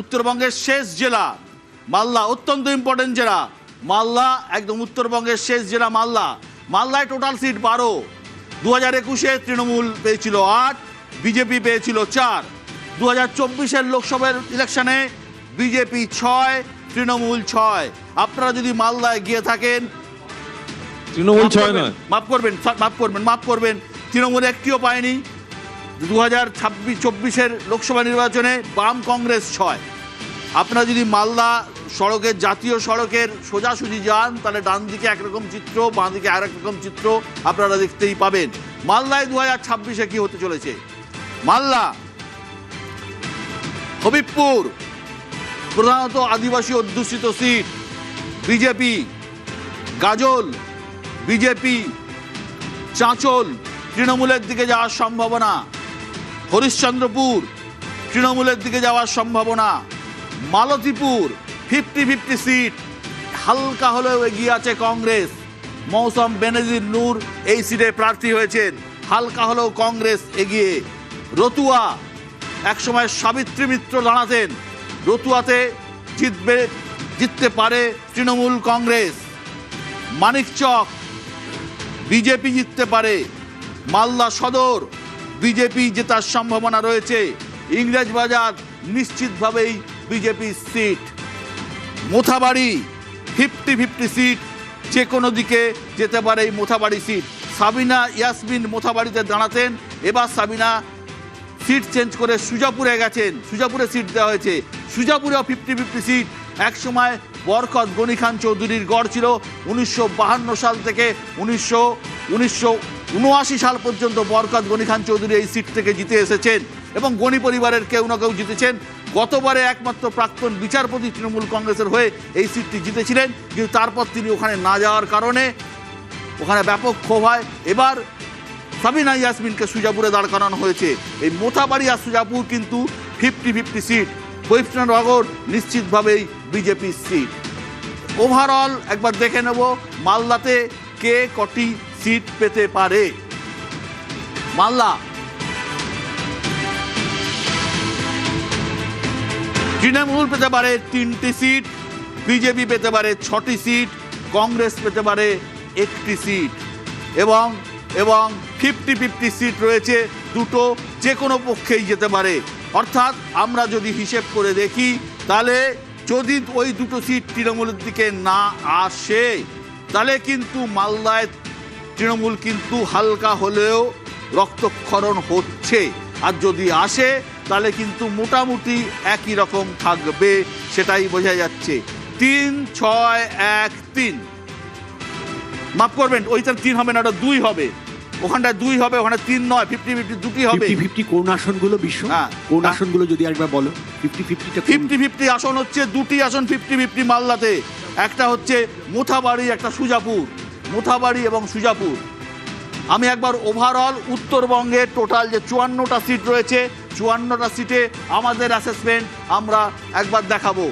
উত্তরবঙ্গের শেষ জেলা মালদা, অত্যন্ত ইম্পর্টেন্ট জেলা মালদা, একদম উত্তরবঙ্গের শেষ জেলা মালদা। মালদায় টোটাল সিট 12। 2021-এ তৃণমূল পেয়েছিল 8, বিজেপি পেয়েছিল 4। 2024-এর লোকসভার ইলেকশনে বিজেপি 6, তৃণমূল 6। আপনারা যদি মালদায় গিয়ে থাকেন, তৃণমূল 6 নয়, মাফ করবেন, তৃণমূল একটিও পায়নি। 2024-এর লোকসভা নির্বাচনে বাম কংগ্রেস 6। আপনারা যদি মালদা সড়কের, জাতীয় সড়কের সোজাসুজি যান, তাহলে ডান দিকে একরকম চিত্র, বাঁ দিকে আরেক রকম চিত্র আপনারা দেখতেই পাবেন। মালদায় 2026-এ কি হতে চলেছে? মালদা, হবিবপুর, প্রধানত আদিবাসী অধ্যুষিত সিট, বিজেপি। গাজল, বিজেপি। চাঁচল, তৃণমূলের দিকে যাওয়ার সম্ভাবনা। হরিশ্চন্দ্রপুর, তৃণমূলের দিকে যাওয়ার সম্ভাবনা। মালতীপুর, 50-50 সিট, হালকা হলেও এগিয়ে আছে কংগ্রেস। মৌসম বেনজির নূর এই সিটে প্রার্থী হয়েছেন, হালকা হলেও কংগ্রেস এগিয়ে। রতুয়া, একসময় সাবিত্রী মিত্র দাঁড়াতেন, রতুয়াতে জিততে পারে তৃণমূল কংগ্রেস। মানিকচক, বিজেপি জিততে পারে। মালদা সদর, বিজেপি জেতার সম্ভাবনা রয়েছে। ইংরেজবাজার, নিশ্চিতভাবেই বিজেপি সিট। মোথাবাড়ি, 50-50 সিট, যে কোনো দিকে যেতে পারে এই মোথাবাড়ি সিট। সাবিনা ইয়াসমিন মোথাবাড়িতে দাঁড়াতেন, এবার সাবিনা সিট চেঞ্জ করে সুজাপুরে গেছেন, সুজাপুরে সিট দেওয়া হয়েছে। সুজাপুরেও 50-50 সিট। একসময় বরকত গনি খান চৌধুরীর গড় ছিল 1952 সাল থেকে 1979 সাল পর্যন্ত বরকত গনি খান চৌধুরী এই সিট থেকে জিতে এসেছেন এবং গনি পরিবারের কেউ না কেউ জিতেছেন। গতবারে একমাত্র প্রাক্তন বিচারপতি তৃণমূল কংগ্রেসের হয়ে এই সিটটি জিতেছিলেন, কিন্তু তারপর তিনি ওখানে না যাওয়ার কারণে ওখানে ব্যাপক ক্ষোভ হয়। এবার সাবিনা ইয়াসমিনকে সুজাপুরে দাঁড় করানো হয়েছে। এই মোথাবাড়ি আর সুজাপুর কিন্তু 50-50 সিট। বৈষ্ণবনগর নিশ্চিতভাবেই বিজেপি সিট। ওভারঅল একবার দেখে নেব মালদাতে কে কটি সিট পেতে পারে। মালদা, তৃণমূল পেতে পারে 3টি সিট, বিজেপি পেতে পারে 6টি সিট, কংগ্রেস পেতে পারে 1টি সিট এবং 50-50 সিট রয়েছে দুটো, যে কোনো পক্ষেই যেতে পারে। অর্থাৎ আমরা যদি হিসেব করে দেখি, তাহলে যদি ওই দুটো সিট তৃণমূলের দিকে না আসে, তাহলে কিন্তু মালদায় তৃণমূল কিন্তু হালকা হলেও রক্তক্ষরণ হচ্ছে। আর যদি আসে, তাহলে কিন্তু মোটামুটি একই রকম থাকবে, সেটাই বোঝা যাচ্ছে। 3-6-1-3, মাফ করবেন, ওইটার 3 হবে না, ওটা 2 হবে। ওখানটায় 2 হবে, ওখানে 3 নয়, 50-50 দুটি হবে। 50-50 কোন আসনগুলো বিশ্ব? কোন আসনগুলো যদি একবার বলো। 50-50 আসন হচ্ছে 2টি আসন 50-50 মালদাতে। একটা হচ্ছে মোথাবাড়ি, একটা সুজাপুর। মোথাবাড়ি এবং সুজাপুর। আমি একবার ওভারঅল উত্তরবঙ্গের টোটাল যে 54টা সিট রয়েছে, 54টা সিটে আমাদের অ্যাসেসমেন্ট আমরা একবার দেখাবো।